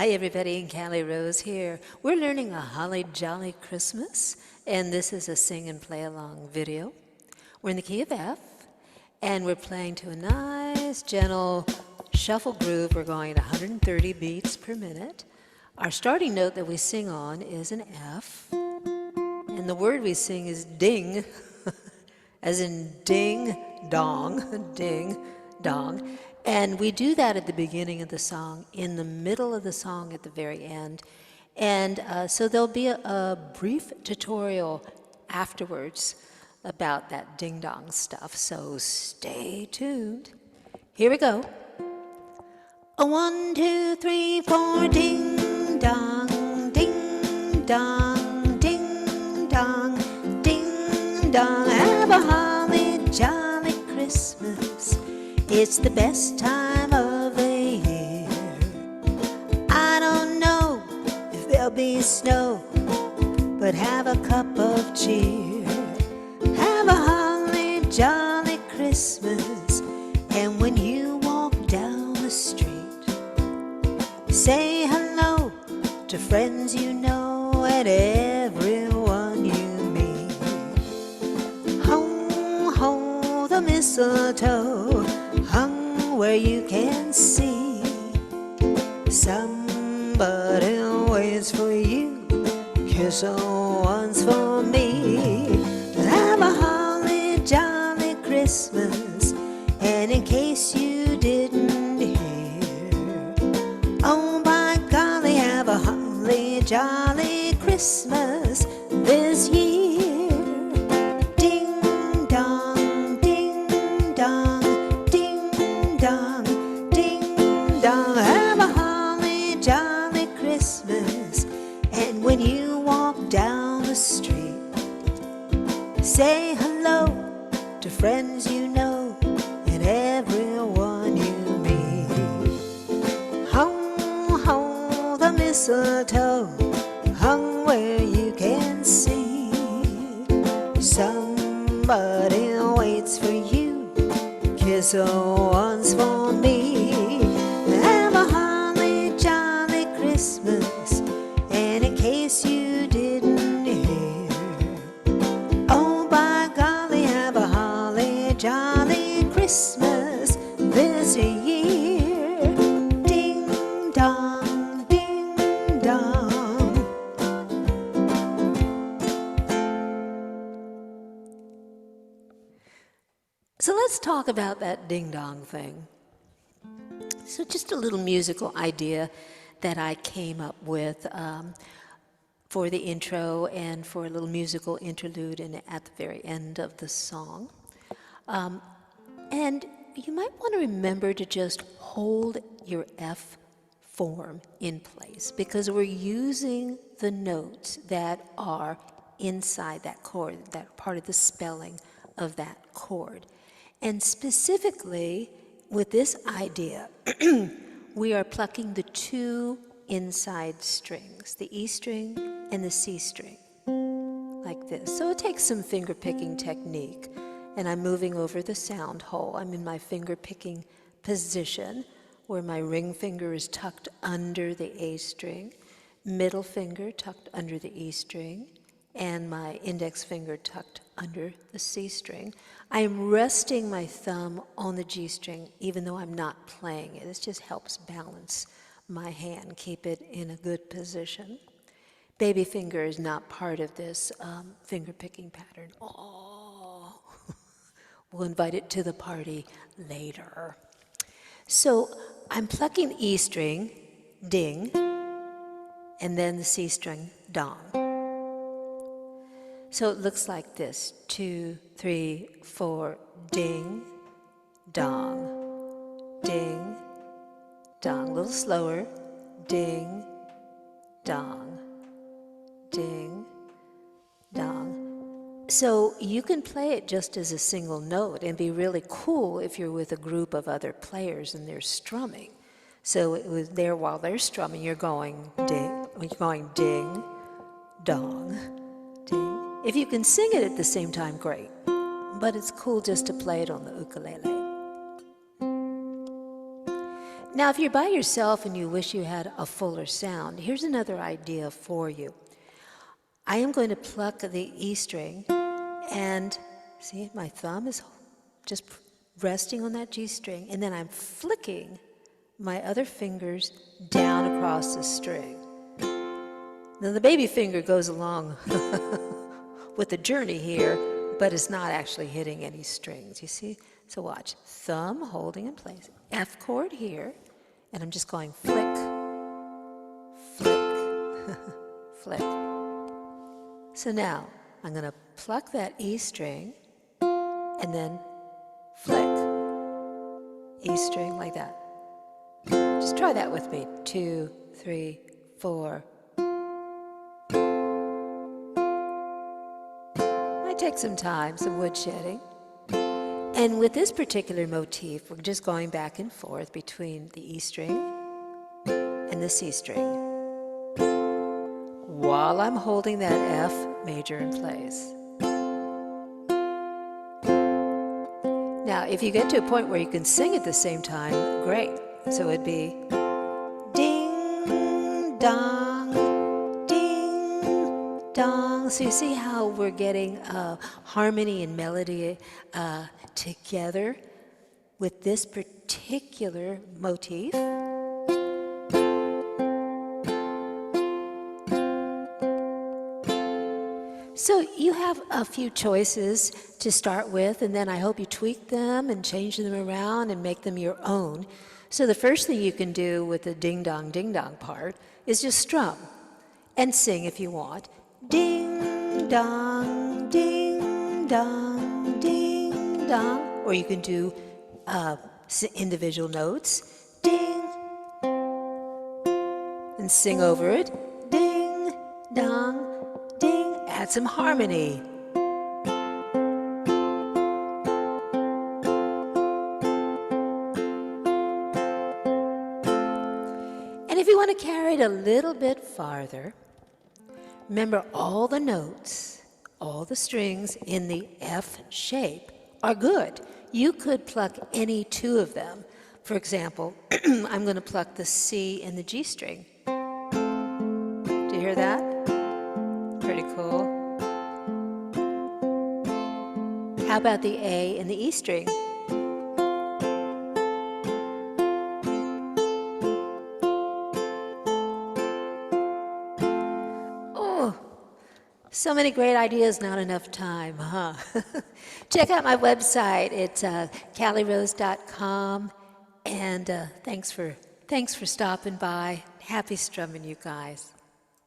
Hi everybody, Cali Rose here. We're learning a Holly Jolly Christmas, and this is a sing and play along video. We're in the key of F, and we're playing to a nice, gentle shuffle groove. We're going at 130 beats per minute. Our starting note that we sing on is an F, and the word we sing is ding, as in ding dong, ding dong. And we do that at the beginning of the song, in the middle of the song at the very end. And so there'll be a brief tutorial afterwards about that ding-dong stuff, so stay tuned. Here we go. A 1, 2, 3, 4, ding-dong, ding-dong, ding-dong, ding-dong. Have a holly jolly Christmas. It's the best time of the year. I don't know if there'll be snow, but have a cup of cheer. Have a holly jolly Christmas, and when you walk down the street, say hello to friends you know and everyone you meet. Ho, ho, the mistletoe hung where you can see. Somebody waits for you, kiss her once for me. Have a holly jolly Christmas, and in case you didn't hear, oh by golly, have a holly jolly Christmas this year. Ding dong, ding dong, ding dong, ding dong. Have a holly jolly Christmas, and when you walk down the street, say hello to friends you know and everyone you meet. Ho, ho, the mistletoe hung where you can see. Somebody waits for you, kiss her once for me. Have a holly jolly Christmas, and in case you didn't hear, oh by golly, have a holly jolly Christmas this year. Ding dong, ding dong. So let's talk about that ding-dong thing. So just a little musical idea that I came up with for the intro and for a little musical interlude at the very end of the song. And you might want to remember to just hold your F form in place, because we're using the notes that are inside that chord, that are part of the spelling of that chord. And specifically, with this idea, we are plucking the two inside strings, the E string and the C string, like this. So it takes some finger picking technique, and I'm moving over the sound hole. I'm in my finger picking position, where my ring finger is tucked under the A string, middle finger tucked under the E string, and my index finger tucked under the C string. I am resting my thumb on the G string, even though I'm not playing it. It just helps balance my hand, keep it in a good position. Baby finger is not part of this finger picking pattern. Oh, we'll invite it to the party later. So I'm plucking E string, ding, and then the C string, dong. So it looks like this: 2, 3, 4, ding, dong, ding, dong. A little slower: ding, dong, ding, dong. So you can play it just as a single note and be really cool if you're with a group of other players and they're strumming. So it was there while they're strumming, you're going ding, dong, ding. If you can sing it at the same time, great. But it's cool just to play it on the ukulele. Now, if you're by yourself and you wish you had a fuller sound, here's another idea for you. I am going to pluck the E string, and see, my thumb is just resting on that G string, and then I'm flicking my other fingers down across the string. Now, the baby finger goes along with the journey here, but it's not actually hitting any strings, you see? So watch, thumb holding in place, F chord here, and I'm just going flick, flick, flick. So now I'm going to pluck that E string and then flick, E string like that. Just try that with me. 2, 3, 4. Might take some time, some wood shedding. And with this particular motif, we're just going back and forth between the E string and the C string while I'm holding that F major in place. Now, if you get to a point where you can sing at the same time, great. So it'd be ding, dong, ding, dong. So you see how we're getting harmony and melody together with this particular motif? So you have a few choices to start with, and then I hope you tweak them and change them around and make them your own. So the first thing you can do with the ding-dong part is just strum and sing if you want. Ding-dong, ding-dong, ding-dong. Or you can do individual notes. Ding. And sing over it. Ding-dong. Add some harmony. And if you want to carry it a little bit farther, remember all the notes, all the strings in the F shape are good. You could pluck any two of them. For example, I'm going to pluck the C and the G string. Do you hear that? Pretty cool. How about the A and the E string? Oh, so many great ideas, not enough time, huh? Check out my website. It's calirose.com. And thanks for stopping by. Happy strumming, you guys.